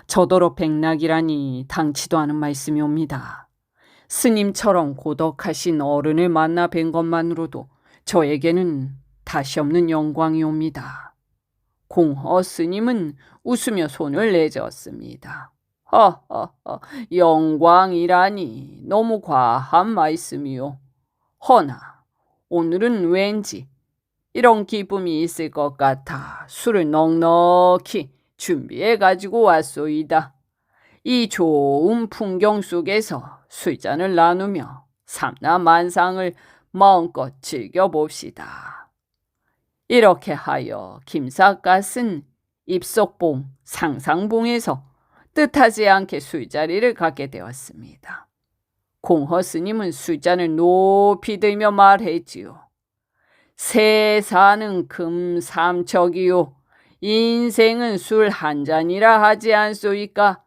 S1: 저더러 백락이라니 당치도 않은 말씀이옵니다. 스님처럼 고덕하신 어른을 만나 뵌 것만으로도 저에게는 다시 없는 영광이옵니다. 공허 스님은 웃으며 손을 내저었습니다. 허허허, 영광이라니 너무 과한 말씀이요. 허나 오늘은 왠지 이런 기쁨이 있을 것 같아 술을 넉넉히 준비해 가지고 왔소이다. 이 좋은 풍경 속에서 술잔을 나누며 삼라만상을 마음껏 즐겨봅시다. 이렇게 하여 김삿갓은 입석봉, 상상봉에서 뜻하지 않게 술자리를 갖게 되었습니다. 공허 스님은 술잔을 높이 들며 말했지요. 세사는 금삼척이요. 인생은 술 한 잔이라 하지 않소이까.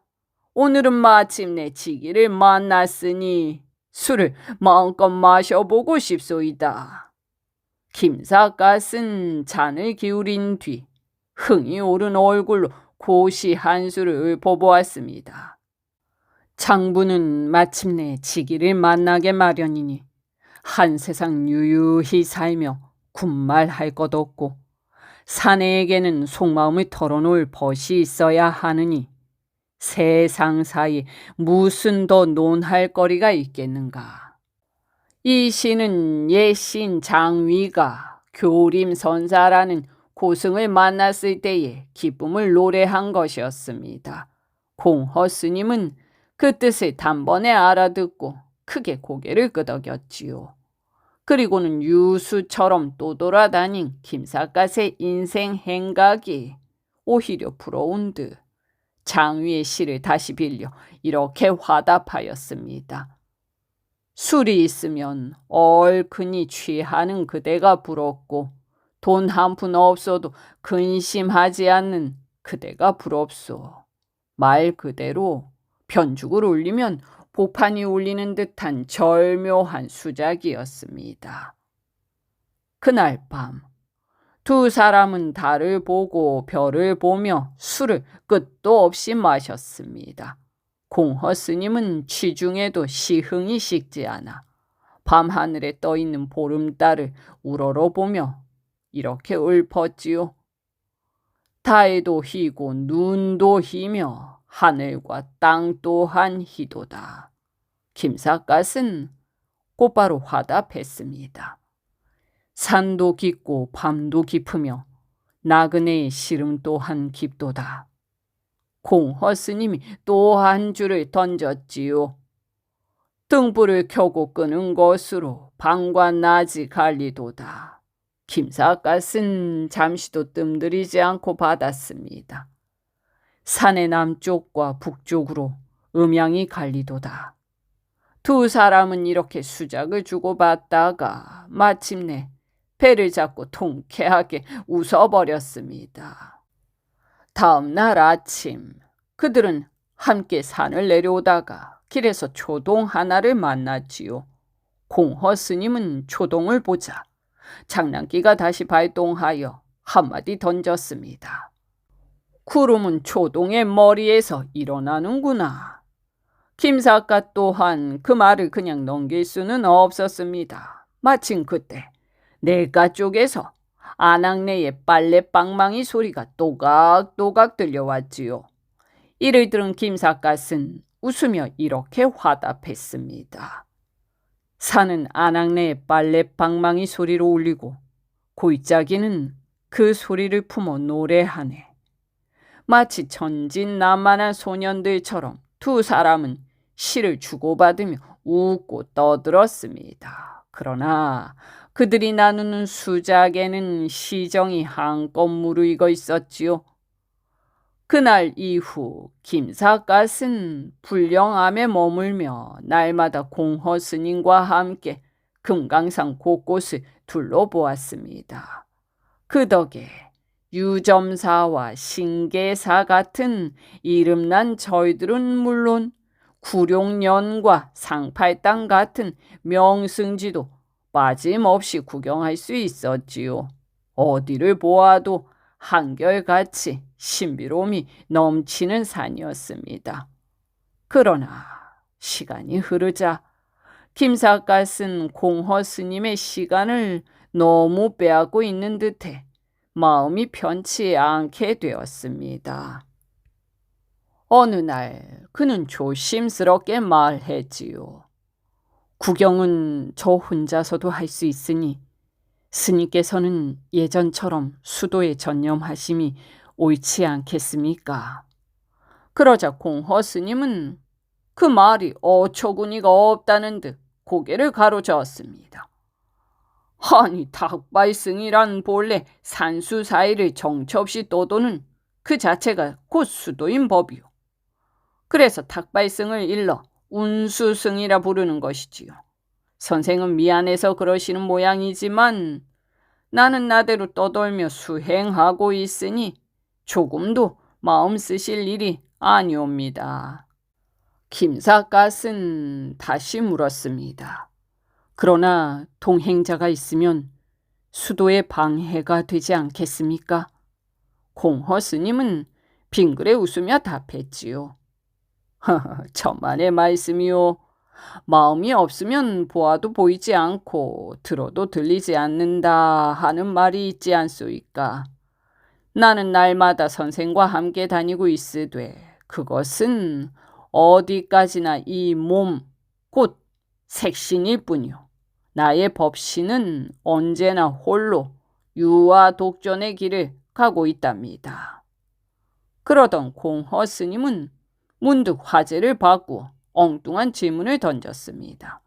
S1: 오늘은 마침내 지기를 만났으니 술을 마음껏 마셔보고 싶소이다. 김삿갓은 잔을 기울인 뒤 흥이 오른 얼굴로 고시 한수를 읊어보았습니다. 장부는 마침내 지기를 만나게 마련이니 한 세상 유유히 살며 군말할 것 없고 사내에게는 속마음을 털어놓을 벗이 있어야 하느니 세상 사이 무슨 더 논할 거리가 있겠는가. 이 시는 옛 시인 장위가 교림선사라는 고승을 만났을 때에 기쁨을 노래한 것이었습니다. 공허 스님은 그 뜻을 단번에 알아듣고 크게 고개를 끄덕였지요. 그리고는 유수처럼 떠돌아다닌 김삿갓의 인생 행각이 오히려 부러운 듯 장위의 시를 다시 빌려 이렇게 화답하였습니다. 술이 있으면 얼큰이 취하는 그대가 부럽고 돈 한 푼 없어도 근심하지 않는 그대가 부럽소. 말 그대로 변죽을 울리면 보판이 울리는 듯한 절묘한 수작이었습니다. 그날 밤 두 사람은 달을 보고 별을 보며 술을 끝도 없이 마셨습니다. 공허 스님은 취중에도 시흥이 식지 않아 밤하늘에 떠있는 보름달을 우러러보며 이렇게 읊었지요. 달도 희고 눈도 희며 하늘과 땅 또한 희도다. 김삿갓은 곧바로 화답했습니다. 산도 깊고 밤도 깊으며 나그네의 시름 또한 깊도다. 공허 스님이 또 한 줄을 던졌지요. 등불을 켜고 끄는 것으로 밤과 낮이 갈리도다. 김삿갓은 잠시도 뜸들이지 않고 받았습니다. 산의 남쪽과 북쪽으로 음양이 갈리도다. 두 사람은 이렇게 수작을 주고받다가 마침내 배를 잡고 통쾌하게 웃어버렸습니다. 다음 날 아침 그들은 함께 산을 내려오다가 길에서 초동 하나를 만났지요. 공허 스님은 초동을 보자 장난기가 다시 발동하여 한마디 던졌습니다. 구름은 초동의 머리에서 일어나는구나. 김삿갓 또한 그 말을 그냥 넘길 수는 없었습니다. 마침 그때 내가 쪽에서 아낙네의 빨래방망이 소리가 또각또각 들려왔지요. 이를 들은 김삿갓은 웃으며 이렇게 화답했습니다. 산은 아낙네의 빨래방망이 소리로 울리고 골짜기는 그 소리를 품어 노래하네. 마치 천진난만한 소년들처럼 두 사람은 시를 주고받으며 웃고 떠들었습니다. 그러나 그들이 나누는 수작에는 시정이 한껏 무르익어 있었지요. 그날 이후 김삿갓은 불령암에 머물며 날마다 공허 스님과 함께 금강산 곳곳을 둘러보았습니다. 그 덕에 유점사와 신계사 같은 이름난 저희들은 물론 구룡년과 상팔당 같은 명승지도 빠짐없이 구경할 수 있었지요. 어디를 보아도 한결같이 신비로움이 넘치는 산이었습니다. 그러나 시간이 흐르자 김삿갓은 공허 스님의 시간을 너무 빼앗고 있는 듯해 마음이 편치 않게 되었습니다. 어느 날 그는 조심스럽게 말했지요. 구경은 저 혼자서도 할 수 있으니 스님께서는 예전처럼 수도에 전념하심이 옳지 않겠습니까? 그러자 공허 스님은 그 말이 어처구니가 없다는 듯 고개를 가로저었습니다. 아니, 닭발승이란 본래 산수 사이를 정처 없이 떠도는 그 자체가 곧 수도인 법이요. 그래서 닭발승을 일러 운수승이라 부르는 것이지요. 선생은 미안해서 그러시는 모양이지만 나는 나대로 떠돌며 수행하고 있으니 조금도 마음 쓰실 일이 아니옵니다. 김삿갓은 다시 물었습니다. 그러나 동행자가 있으면 수도에 방해가 되지 않겠습니까? 공허 스님은 빙그레 웃으며 답했지요. 천만의 말씀이요. 마음이 없으면 보아도 보이지 않고 들어도 들리지 않는다 하는 말이 있지 않소이까. 나는 날마다 선생과 함께 다니고 있으되 그것은 어디까지나 이 몸, 곧 색신일 뿐이요. 나의 법신은 언제나 홀로 유아 독존의 길을 가고 있답니다. 그러던 공허 스님은 문득 화제를 바꾸어 엉뚱한 질문을 던졌습니다.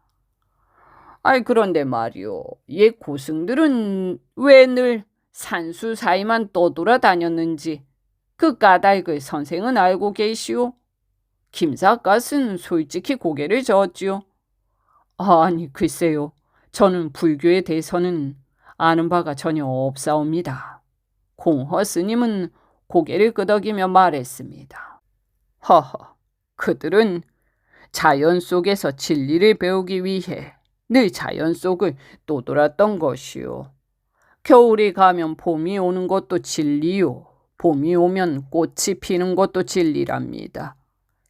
S1: 그런데 말이요. 옛 고승들은 왜 늘 산수 사이만 떠돌아다녔는지 그 까닭을 선생은 알고 계시오? 김삿갓은 솔직히 고개를 저었지요. 아니, 글쎄요. 저는 불교에 대해서는 아는 바가 전혀 없사옵니다. 공허 스님은 고개를 끄덕이며 말했습니다. 허허, 그들은 자연 속에서 진리를 배우기 위해 늘 자연 속을 떠돌았던 것이요. 겨울이 가면 봄이 오는 것도 진리요. 봄이 오면 꽃이 피는 것도 진리랍니다.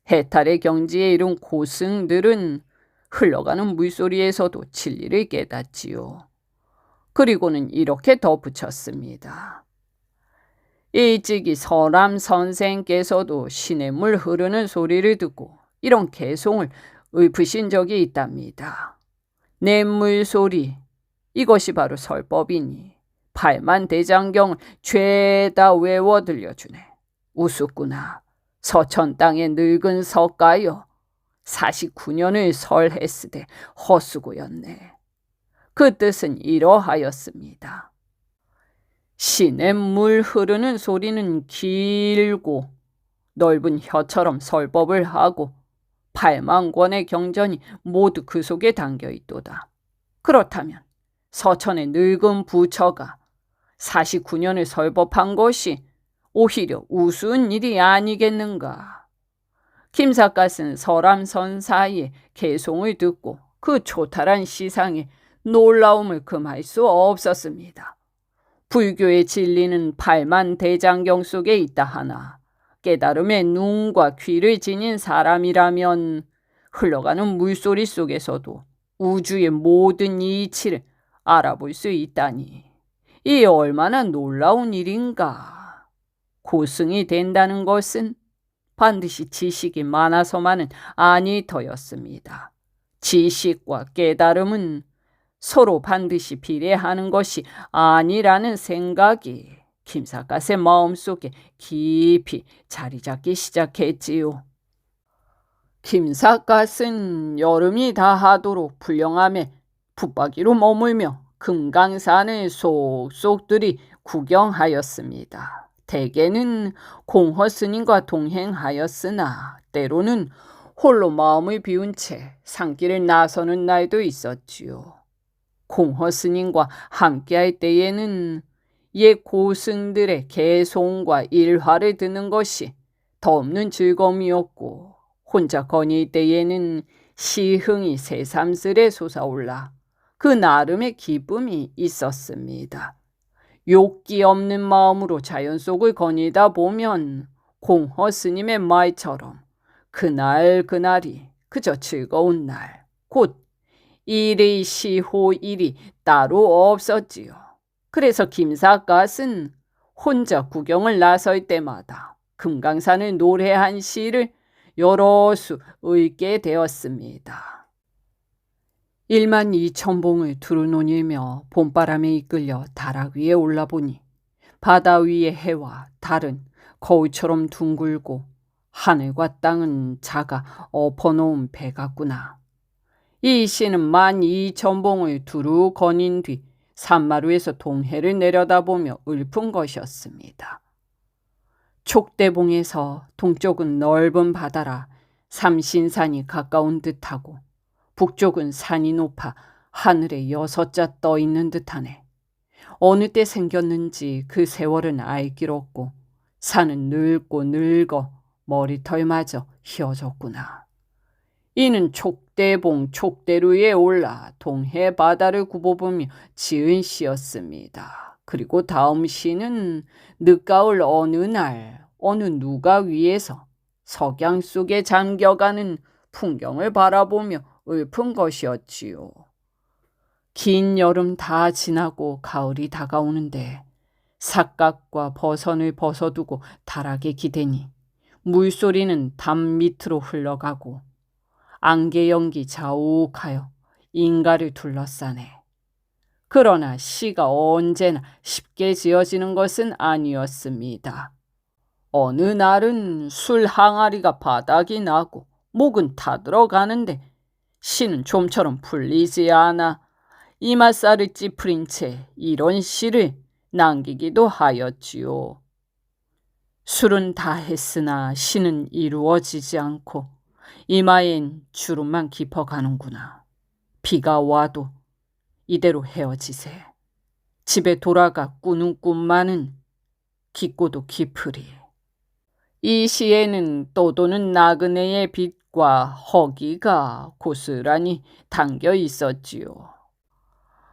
S1: 해탈의 경지에 이른 고승들은 흘러가는 물소리에서도 진리를 깨닫지요. 그리고는 이렇게 덧붙였습니다. 일찍이 서람 선생께서도 시냇물 흐르는 소리를 듣고 이런 개송을 읊으신 적이 있답니다. 냇물 소리, 이것이 바로 설법이니 팔만대장경을 죄다 외워 들려주네. 우습구나. 서천 땅의 늙은 석가여 49년을 설했으되 헛수고였네. 그 뜻은 이러하였습니다. 시냇물 흐르는 소리는 길고 넓은 혀처럼 설법을 하고 8만권의 경전이 모두 그 속에 담겨 있도다. 그렇다면 서천의 늙은 부처가 49년을 설법한 것이 오히려 우스운 일이 아니겠는가. 김삿갓은 설암선 사이에 개송을 듣고 그 초탈한 시상에 놀라움을 금할 수 없었습니다. 불교의 진리는 팔만대장경 속에 있다 하나 깨달음의 눈과 귀를 지닌 사람이라면 흘러가는 물소리 속에서도 우주의 모든 이치를 알아볼 수 있다니 이 얼마나 놀라운 일인가. 고승이 된다는 것은 반드시 지식이 많아서만은 아니더였습니다. 지식과 깨달음은 서로 반드시 비례하는 것이 아니라는 생각이 김삿갓의 마음속에 깊이 자리 잡기 시작했지요. 김삿갓은 여름이 다하도록 불령함에 붙박이로 머물며 금강산을 속속들이 구경하였습니다. 대개는 공허 스님과 동행하였으나 때로는 홀로 마음을 비운 채 산길을 나서는 날도 있었지요. 공허 스님과 함께할 때에는 옛 고승들의 개송과 일화를 듣는 것이 더없는 즐거움이었고 혼자 거닐 때에는 시흥이 새삼스레 솟아올라 그 나름의 기쁨이 있었습니다. 욕기 없는 마음으로 자연 속을 거니다 보면 공허 스님의 말처럼 그날이 그저 즐거운 날, 곧 일의 시호일이 따로 없었지요. 그래서 김삿갓은 혼자 구경을 나설 때마다 금강산을 노래한 시를 여러 수 읽게 되었습니다. 12,000봉을 두루노니며 봄바람에 이끌려 다락 위에 올라보니 바다 위의 해와 달은 거울처럼 둥글고 하늘과 땅은 작아 엎어놓은 배 같구나. 이 시는 12,000봉을 두루 거닌 뒤 산마루에서 동해를 내려다보며 읊은 것이었습니다. 촉대봉에서 동쪽은 넓은 바다라 삼신산이 가까운 듯하고 북쪽은 산이 높아 하늘에 6자 떠 있는 듯하네. 어느 때 생겼는지 그 세월은 알 길 없고 산은 늙고 늙어 머리털마저 휘어졌구나. 이는 촉대봉 촉대루에 올라 동해 바다를 굽어보며 지은 시였습니다. 그리고 다음 시는 늦가을 어느 날 어느 누가 위에서 석양 속에 잠겨가는 풍경을 바라보며 읊은 것이었지요. 긴 여름 다 지나고 가을이 다가오는데 삿갓과 버선을 벗어두고 다락에 기대니 물소리는 담 밑으로 흘러가고 안개 연기 자욱하여 인가를 둘러싸네. 그러나 시가 언제나 쉽게 지어지는 것은 아니었습니다. 어느 날은 술 항아리가 바닥이 나고 목은 타들어가는데 시는 좀처럼 풀리지 않아 이맛살을 찌푸린 채 이런 시를 남기기도 하였지요. 술은 다 했으나 시는 이루어지지 않고 이마엔 주름만 깊어가는구나. 비가 와도 이대로 헤어지세. 집에 돌아가 꾸는 꿈만은 깊고도 깊으리. 이 시에는 떠도는 나그네의 빛과 허기가 고스란히 담겨 있었지요.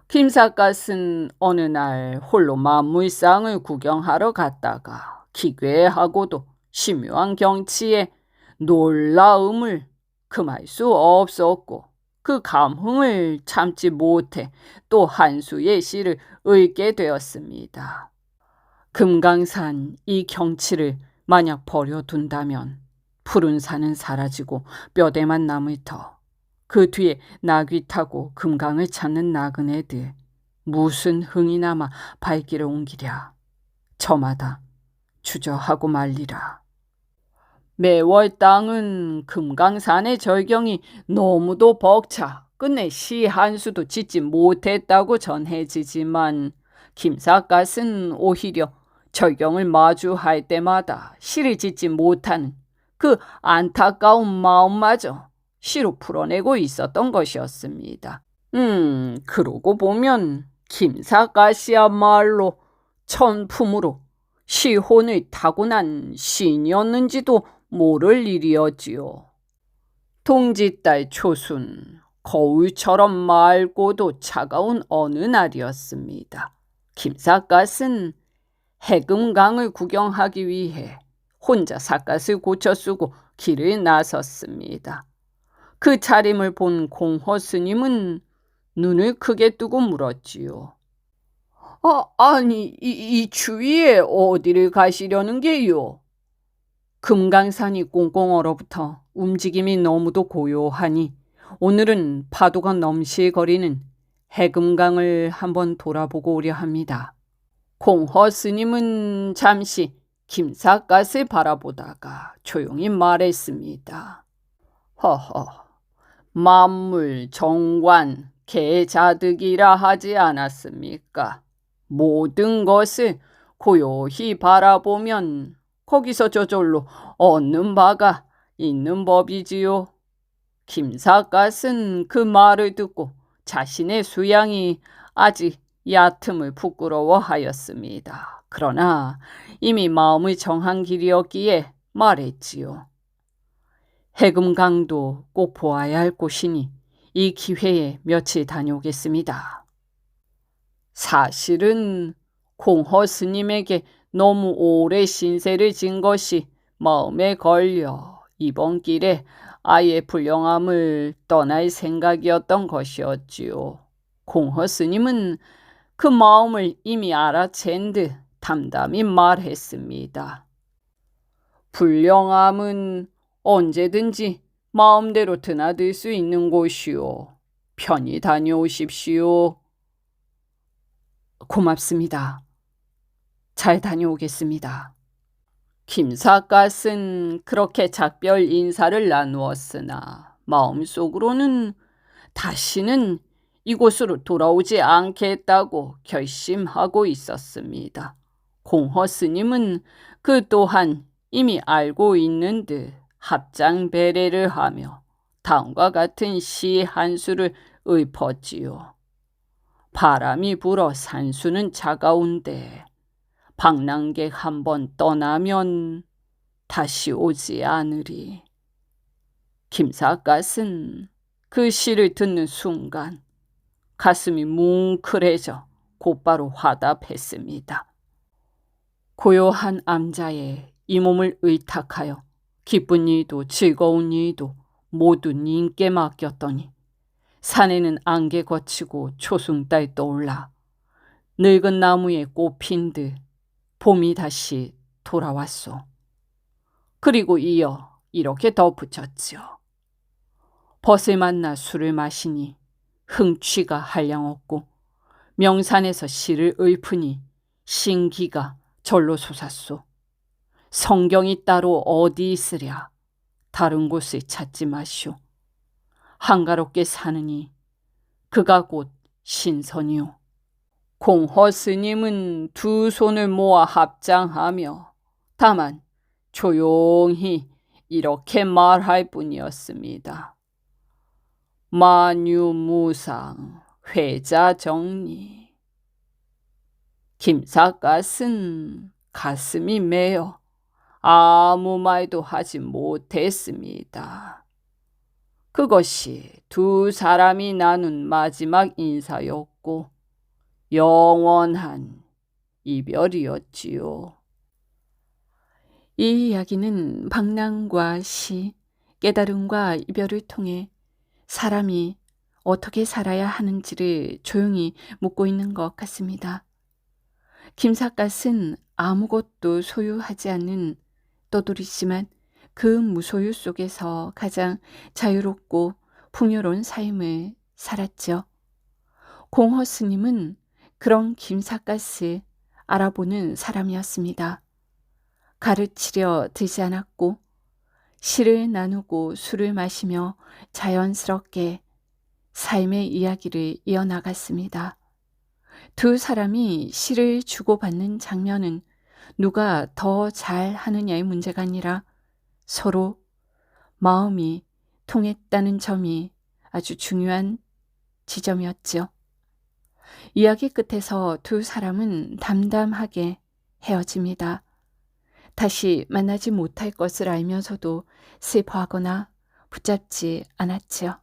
S1: 김삿갓은 어느 날 홀로 만물상을 구경하러 갔다가 기괴하고도 심묘한 경치에 놀라움을 금할 수 없었고 그 감흥을 참지 못해 또 한 수의 시를 읽게 되었습니다. 금강산 이 경치를 만약 버려둔다면 푸른 산은 사라지고 뼈대만 남을 터. 그 뒤에 나귀 타고 금강을 찾는 나그네들 무슨 흥이 남아 발길을 옮기랴. 저마다 주저하고 말리라. 매월 땅은 금강산의 절경이 너무도 벅차 끝내 시 한 수도 짓지 못했다고 전해지지만 김삿갓은 오히려 절경을 마주할 때마다 시를 짓지 못하는 그 안타까운 마음마저 시로 풀어내고 있었던 것이었습니다. 그러고 보면 김삿갓이야말로 천품으로 시혼을 타고난 시인이었는지도 모를 일이었지요. 동짓달 초순, 거울처럼 맑고도 차가운 어느 날이었습니다. 김삿갓은 해금강을 구경하기 위해 혼자 삿갓을 고쳐 쓰고 길을 나섰습니다. 그 차림을 본 공허 스님은 눈을 크게 뜨고 물었지요. 아니, 이 추위에 어디를 가시려는 게요? 금강산이 꽁꽁 얼어붙어 움직임이 너무도 고요하니 오늘은 파도가 넘실거리는 해금강을 한번 돌아보고 오려 합니다. 공허 스님은 잠시 김삿갓을 바라보다가 조용히 말했습니다. 허허, 만물 정관 개자득이라 하지 않았습니까? 모든 것을 고요히 바라보면 거기서 저절로 얻는 바가 있는 법이지요. 김삿갓은 그 말을 듣고 자신의 수양이 아직 얕음을 부끄러워하였습니다. 그러나 이미 마음을 정한 길이었기에 말했지요. 해금강도 꼭 보아야 할 곳이니 이 기회에 며칠 다녀오겠습니다. 사실은 공허 스님에게 너무 오래 신세를 진 것이 마음에 걸려 이번 길에 아예 불령암을 떠날 생각이었던 것이었지요. 공허 스님은 그 마음을 이미 알아챈 듯 담담히 말했습니다. 불령암은 언제든지 마음대로 드나들 수 있는 곳이오. 편히 다녀오십시오. 고맙습니다. 잘 다녀오겠습니다. 김삿갓은 그렇게 작별 인사를 나누었으나 마음속으로는 다시는 이곳으로 돌아오지 않겠다고 결심하고 있었습니다. 공허 스님은 그 또한 이미 알고 있는 듯 합장배례를 하며 다음과 같은 시 한 수를 읊었지요. 바람이 불어 산수는 차가운데 방랑객 한번 떠나면 다시 오지 않으리. 김삿갓은 그 시를 듣는 순간 가슴이 뭉클해져 곧바로 화답했습니다. 고요한 암자에 이 몸을 의탁하여 기쁜 일도 즐거운 일도 모두 님께 맡겼더니 산에는 안개 거치고 초승달 떠올라 늙은 나무에 꽃 핀 듯 봄이 다시 돌아왔소. 그리고 이어 이렇게 덧붙였지요. 벗을 만나 술을 마시니 흥취가 한량없고 명산에서 시를 읊으니 신기가 절로 솟았소. 성경이 따로 어디 있으랴. 다른 곳을 찾지 마시오. 한가롭게 사느니 그가 곧 신선이오. 공허 스님은 두 손을 모아 합장하며 다만 조용히 이렇게 말할 뿐이었습니다. 만유무상 회자정리. 김삿갓은 가슴이 메어 아무 말도 하지 못했습니다. 그것이 두 사람이 나눈 마지막 인사였고 영원한 이별이었지요. 이 이야기는 방랑과 시, 깨달음과 이별을 통해 사람이 어떻게 살아야 하는지를 조용히 묻고 있는 것 같습니다. 김삿갓은 아무것도 소유하지 않는 떠돌이지만 그 무소유 속에서 가장 자유롭고 풍요로운 삶을 살았죠. 공허 스님은 그런 김삿갓을 알아보는 사람이었습니다. 가르치려 들지 않았고 시를 나누고 술을 마시며 자연스럽게 삶의 이야기를 이어나갔습니다. 두 사람이 시를 주고받는 장면은 누가 더 잘하느냐의 문제가 아니라 서로 마음이 통했다는 점이 아주 중요한 지점이었죠. 이야기 끝에서 두 사람은 담담하게 헤어집니다. 다시 만나지 못할 것을 알면서도 슬퍼하거나 붙잡지 않았지요.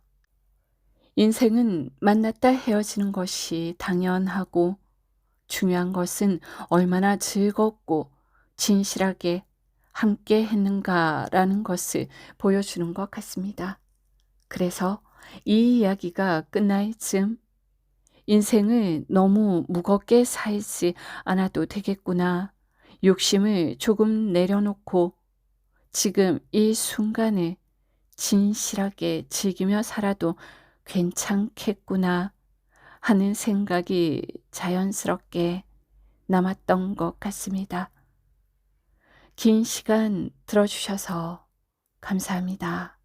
S1: 인생은 만났다 헤어지는 것이 당연하고 중요한 것은 얼마나 즐겁고 진실하게 함께 했는가라는 것을 보여주는 것 같습니다. 그래서 이 이야기가 끝날 즈음 인생을 너무 무겁게 살지 않아도 되겠구나. 욕심을 조금 내려놓고 지금 이 순간을 진실하게 즐기며 살아도 괜찮겠구나 하는 생각이 자연스럽게 남았던 것 같습니다. 긴 시간 들어주셔서 감사합니다.